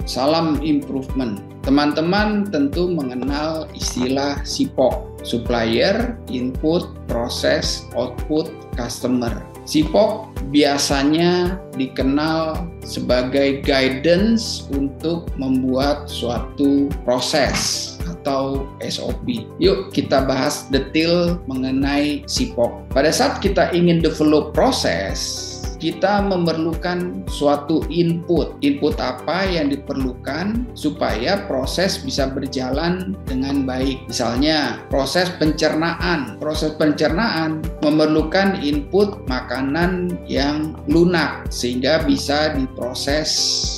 salam improvement. Teman-teman tentu mengenal istilah SIPOC, Supplier, Input, Process, Output, Customer. SIPOC biasanya dikenal sebagai guidance untuk membuat suatu proses atau SOP. Yuk kita bahas detail mengenai SIPOC. Pada saat kita ingin develop proses, kita memerlukan suatu input. Input apa yang diperlukan supaya proses bisa berjalan dengan baik? Misalnya, proses pencernaan. Proses pencernaan memerlukan input makanan yang lunak sehingga bisa diproses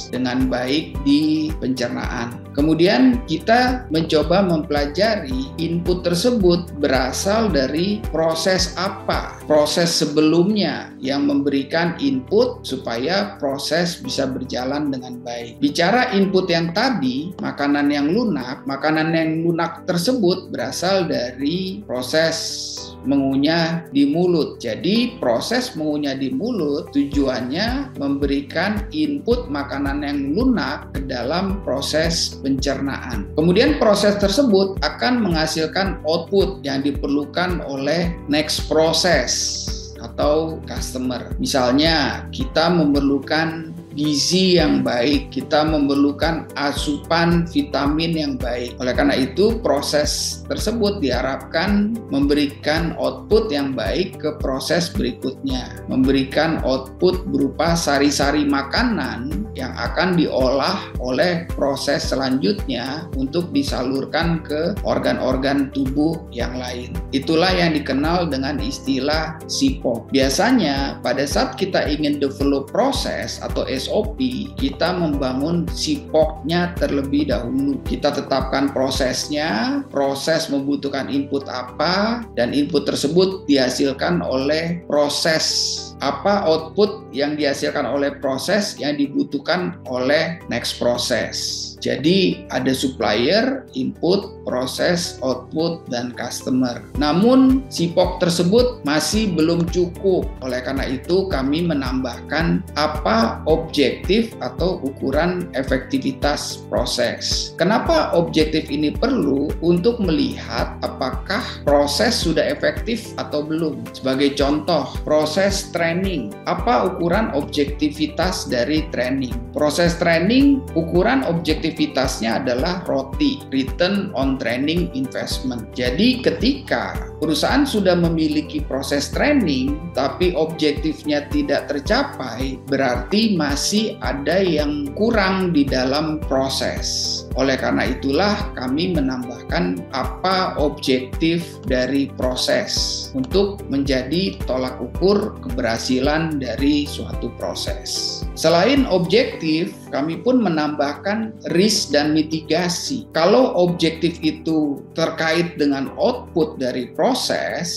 dengan baik di pencernaan. Kemudian kita mencoba mempelajari input tersebut berasal dari proses apa, proses sebelumnya yang memberikan input supaya proses bisa berjalan dengan baik. Bicara input yang tadi, makanan yang lunak tersebut berasal dari proses mengunyah di mulut. Jadi proses mengunyah di mulut tujuannya memberikan input makanan yang lunak ke dalam proses pencernaan. Kemudian proses tersebut akan menghasilkan output yang diperlukan oleh next process atau customer. Misalnya kita memerlukan gizi yang baik, kita memerlukan asupan vitamin yang baik. Oleh karena itu, proses tersebut diharapkan memberikan output yang baik ke proses berikutnya, memberikan output berupa sari-sari makanan yang akan diolah oleh proses selanjutnya untuk disalurkan ke organ-organ tubuh yang lain. Itulah yang dikenal dengan istilah SIPOC. Biasanya pada saat kita ingin develop proses atau SOP, kita membangun SIPOC-nya terlebih dahulu. Kita tetapkan prosesnya, proses membutuhkan input apa, dan input tersebut dihasilkan oleh proses apa, output yang dihasilkan oleh proses yang dibutuhkan oleh next process. Jadi ada supplier, input, proses, output, dan customer. Namun SIPOC tersebut masih belum cukup. Oleh karena itu kami menambahkan apa objektif atau ukuran efektivitas proses. Kenapa objektif ini perlu? Untuk melihat apakah proses sudah efektif atau belum. Sebagai contoh, proses training. Apa ukuran objektivitas dari training? Proses training, ukuran objektivitasnya adalah ROTI, Return on Training Investment. Jadi ketika perusahaan sudah memiliki proses training, tapi objektifnya tidak tercapai, berarti masih ada yang kurang di dalam proses. Oleh karena itulah kami menambahkan apa objektif dari proses untuk menjadi tolak ukur keberhasilan dari suatu proses. Selain objektif, kami pun menambahkan risk dan mitigasi. Kalau objektif itu terkait dengan output dari proses,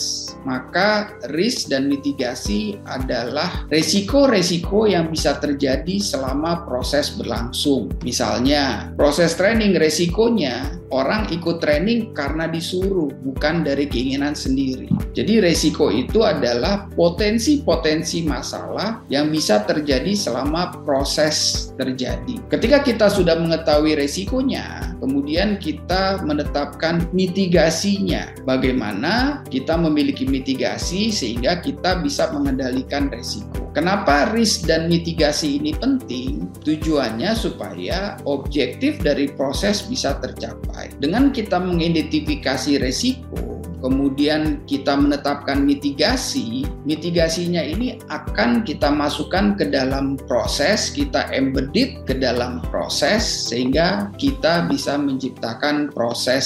maka risk dan mitigasi adalah resiko-resiko yang bisa terjadi selama proses berlangsung. Misalnya, proses training resikonya orang ikut training karena disuruh, bukan dari keinginan sendiri. Jadi resiko itu adalah potensi-potensi masalah yang bisa terjadi selama proses terjadi. Ketika kita sudah mengetahui resikonya, kemudian kita menetapkan mitigasinya. Bagaimana kita memiliki mitigasi sehingga kita bisa mengendalikan resiko. Kenapa risk dan mitigasi ini penting? Tujuannya supaya objektif dari proses bisa tercapai. Dengan kita mengidentifikasi resiko, kemudian kita menetapkan mitigasinya ini akan kita masukkan ke dalam proses, kita embedded ke dalam proses sehingga kita bisa menciptakan proses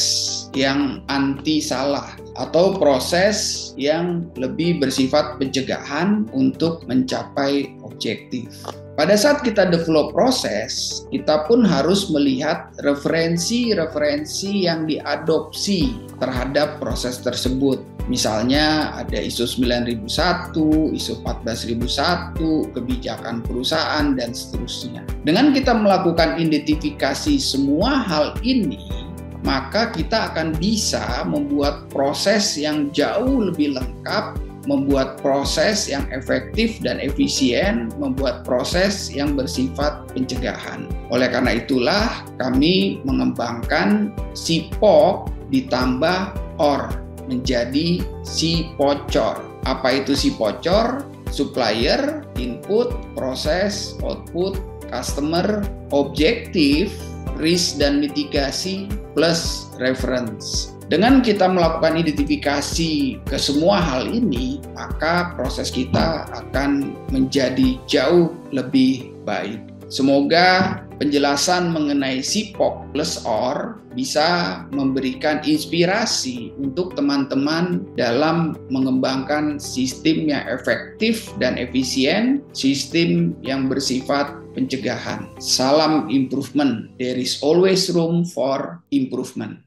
yang anti salah atau proses yang lebih bersifat pencegahan untuk mencapai objektif. Pada saat kita develop proses, kita pun harus melihat referensi-referensi yang diadopsi terhadap proses tersebut. Misalnya ada ISO 9001, ISO 14001, kebijakan perusahaan, dan seterusnya. Dengan kita melakukan identifikasi semua hal ini, maka kita akan bisa membuat proses yang jauh lebih lengkap membuat proses yang efektif dan efisien, membuat proses yang bersifat pencegahan. Oleh karena itulah kami mengembangkan SIPOK ditambah OR menjadi SIPOCOR. Apa itu SIPOCOR? Supplier, input, proses, output, customer, objektif, risk dan mitigasi, plus reference. Dengan kita melakukan identifikasi ke semua hal ini, maka proses kita akan menjadi jauh lebih baik. Semoga penjelasan mengenai SIPOK plus OR bisa memberikan inspirasi untuk teman-teman dalam mengembangkan sistem yang efektif dan efisien, sistem yang bersifat pencegahan. Salam improvement. There is always room for improvement.